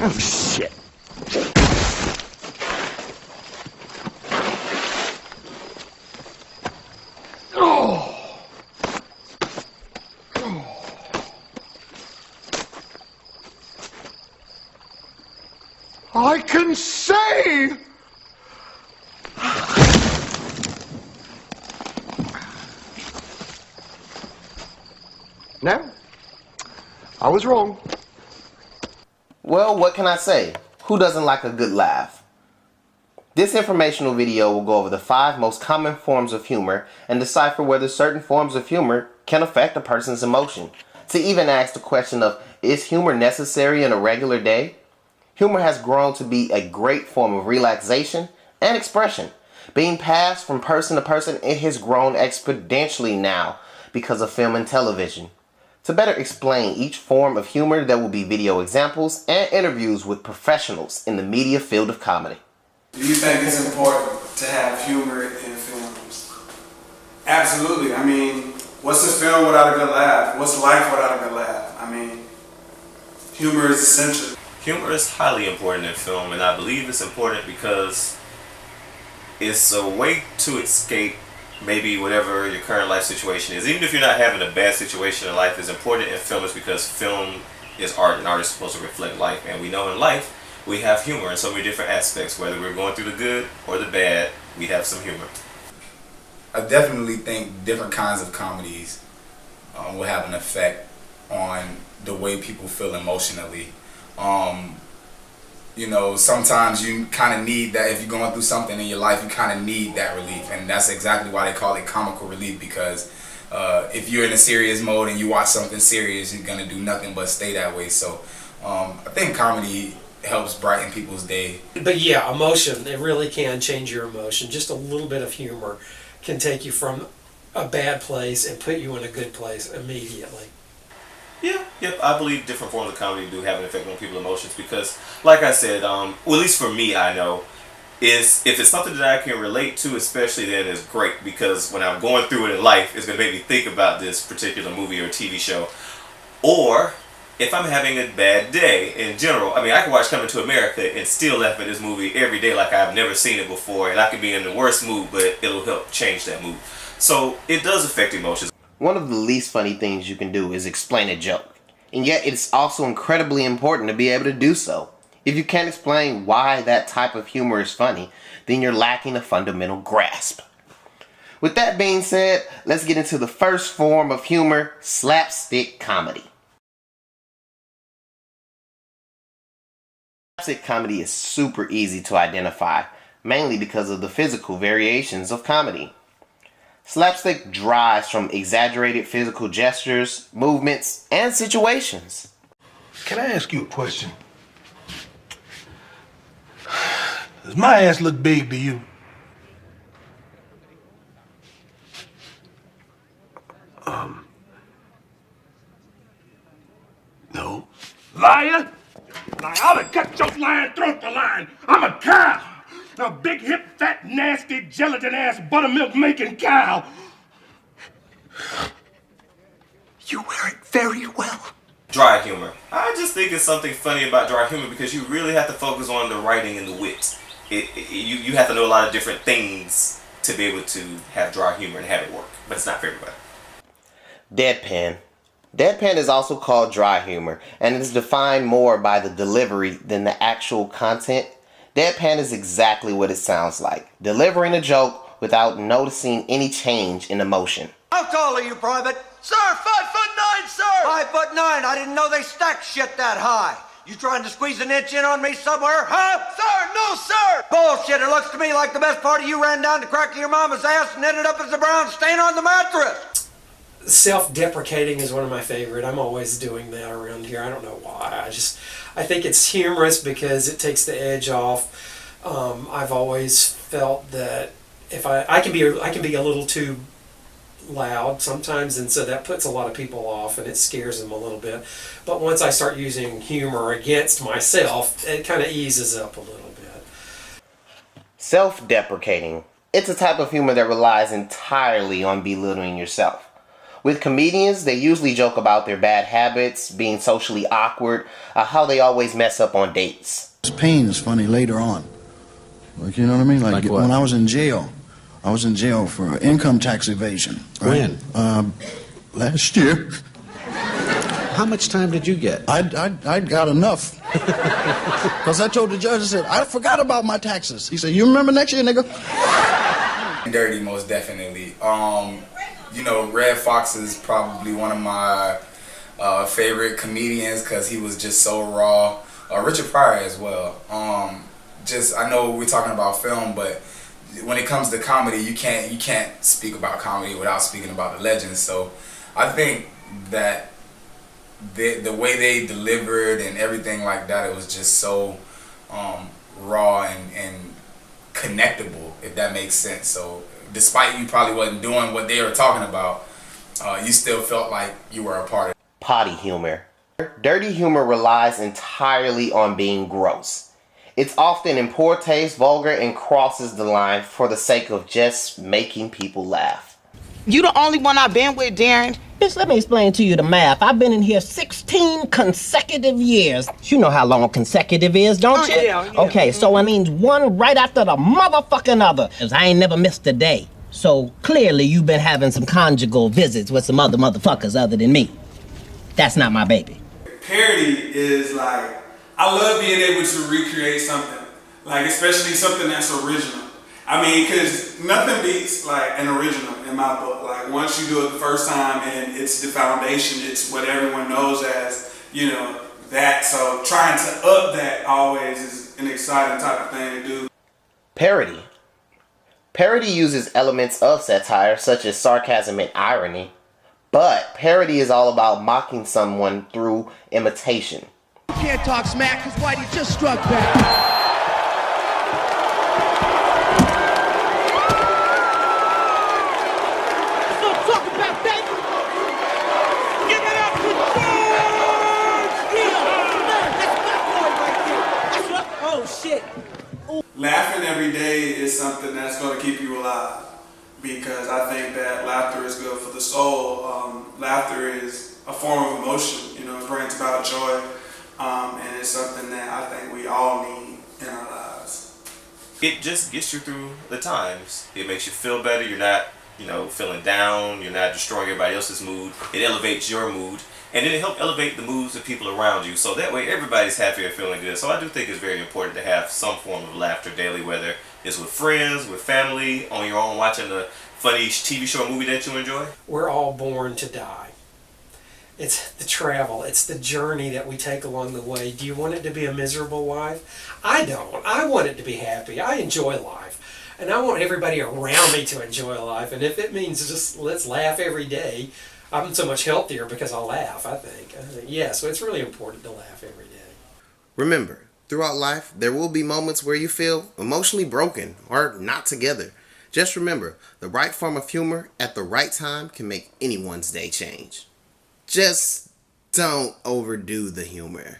Oh, shit. Oh. I can say! No, I was wrong. Well, what can I say? Who doesn't like a good laugh? This informational video will go over the 5 most common forms of humor and decipher whether certain forms of humor can affect a person's emotion. To even ask the question of, is humor necessary in a regular day? Humor has grown to be a great form of relaxation and expression. Being passed from person to person, it has grown exponentially now because of film and television. To better explain each form of humor, there will be video examples and interviews with professionals in the media field of comedy. Do you think it's important to have humor in films? Absolutely. I mean, what's a film without a good laugh? What's life without a good laugh? I mean, humor is essential. Humor is highly important in film, and I believe it's important because it's a way to escape maybe whatever your current life situation is. Even if you're not having a bad situation in life, it's important in film is because film is art, and art is supposed to reflect life. And we know in life we have humor in so many different aspects. Whether we're going through the good or the bad, we have some humor. I definitely think different kinds of comedies will have an effect on the way people feel emotionally. You know, sometimes you kind of need that. If you're going through something in your life, you kind of need that relief, and that's exactly why they call it comical relief, because if you're in a serious mode and you watch something serious, you're going to do nothing but stay that way. So I think comedy helps brighten people's day. But yeah, emotion, it really can change your emotion. Just a little bit of humor can take you from a bad place and put you in a good place immediately. Yep, I believe different forms of comedy do have an effect on people's emotions because, like I said, well, at least for me, I know, is if it's something that I can relate to, especially, then it's great, because when I'm going through it in life, it's going to make me think about this particular movie or TV show. Or if I'm having a bad day in general, I mean, I can watch Coming to America and still laugh at this movie every day like I've never seen it before, and I could be in the worst mood, but it'll help change that mood. So it does affect emotions. One of the least funny things you can do is explain a joke. And yet it's also incredibly important to be able to do so. If you can't explain why that type of humor is funny, then you're lacking a fundamental grasp. With that being said, let's get into the first form of humor, slapstick comedy. Slapstick comedy is super easy to identify, mainly because of the physical variations of comedy. Slapstick derives from exaggerated physical gestures, movements, and situations. Can I ask you a question? Does my ass look big to you? No. Liar! I ought to cut your lying throat the line. I'm a cow. A big, hip, fat, nasty, gelatin-ass, buttermilk making cow. You wear it very well. Dry humor. I just think it's something funny about dry humor because you really have to focus on the writing and the wit. You have to know a lot of different things to be able to have dry humor and have it work. But it's not for everybody. Deadpan. Deadpan is also called dry humor, and it is defined more by the delivery than the actual content. Deadpan is exactly what it sounds like, delivering a joke without noticing any change in emotion. How tall are you, Private? Sir, 5'9", sir! 5'9", I didn't know they stacked shit that high. You trying to squeeze an inch in on me somewhere, huh? Sir, no, sir! Bullshit, it looks to me like the best part of you ran down the crack of your mama's ass and ended up as a brown stain on the mattress. Self-deprecating is one of my favorite. I'm always doing that around here. I don't know why. I think it's humorous because it takes the edge off. I've always felt that if I can be a little too loud sometimes, and so that puts a lot of people off and it scares them a little bit. But once I start using humor against myself, it kind of eases up a little bit. Self-deprecating. It's a type of humor that relies entirely on belittling yourself. With comedians, they usually joke about their bad habits, being socially awkward, how they always mess up on dates. Pain is funny later on. Like, you know what I mean? Like what? When I was in jail for income tax evasion. Right? When? Last year. How much time did you get? I got enough. Because I told the judge, I said, I forgot about my taxes. He said, you remember next year, nigga? Dirty, most definitely. You know, Red Fox is probably one of my favorite comedians because he was just so raw. Richard Pryor as well. I know we're talking about film, but when it comes to comedy, you can't speak about comedy without speaking about the legends. So I think that the way they delivered and everything like that, it was just so raw and connectable, if that makes sense. So despite you probably wasn't doing what they were talking about, you still felt like you were a part of it. Potty humor. Dirty humor relies entirely on being gross. It's often in poor taste, vulgar, and crosses the line for the sake of just making people laugh. You the only one I've been with, Darren? Bitch, let me explain to you the math. I've been in here 16 consecutive years. You know how long consecutive is, don't you? Yeah. Okay, so it means one right after the motherfucking other. 'Cause I ain't never missed a day. So clearly you've been having some conjugal visits with some other motherfuckers other than me. That's not my baby. Parody is like, I love being able to recreate something, like especially something that's original. I mean, because nothing beats like an original in my book. Like once you do it the first time and it's the foundation, it's what everyone knows as, you know, that. So trying to up that always is an exciting type of thing to do. Parody. Parody uses elements of satire such as sarcasm and irony, but parody is all about mocking someone through imitation. You can't talk smack because Whitey just struck back. Laughing every day is something that's going to keep you alive, because I think that laughter is good for the soul. Laughter is a form of emotion, you know, it brings about joy, and it's something that I think we all need in our lives. It just gets you through the times. It makes you feel better. You're not, feeling down. You're not destroying everybody else's mood. It elevates your mood. And then it helps elevate the moods of people around you. So that way everybody's happy and feeling good. So I do think it's very important to have some form of laughter daily, whether it's with friends, with family, on your own, watching a funny TV show or movie that you enjoy. We're all born to die. It's the travel. It's the journey that we take along the way. Do you want it to be a miserable life? I don't. I want it to be happy. I enjoy life. And I want everybody around me to enjoy life. And if it means just let's laugh every day, I'm so much healthier because I laugh, I think. Yeah, so it's really important to laugh every day. Remember, throughout life, there will be moments where you feel emotionally broken or not together. Just remember, the right form of humor at the right time can make anyone's day change. Just don't overdo the humor.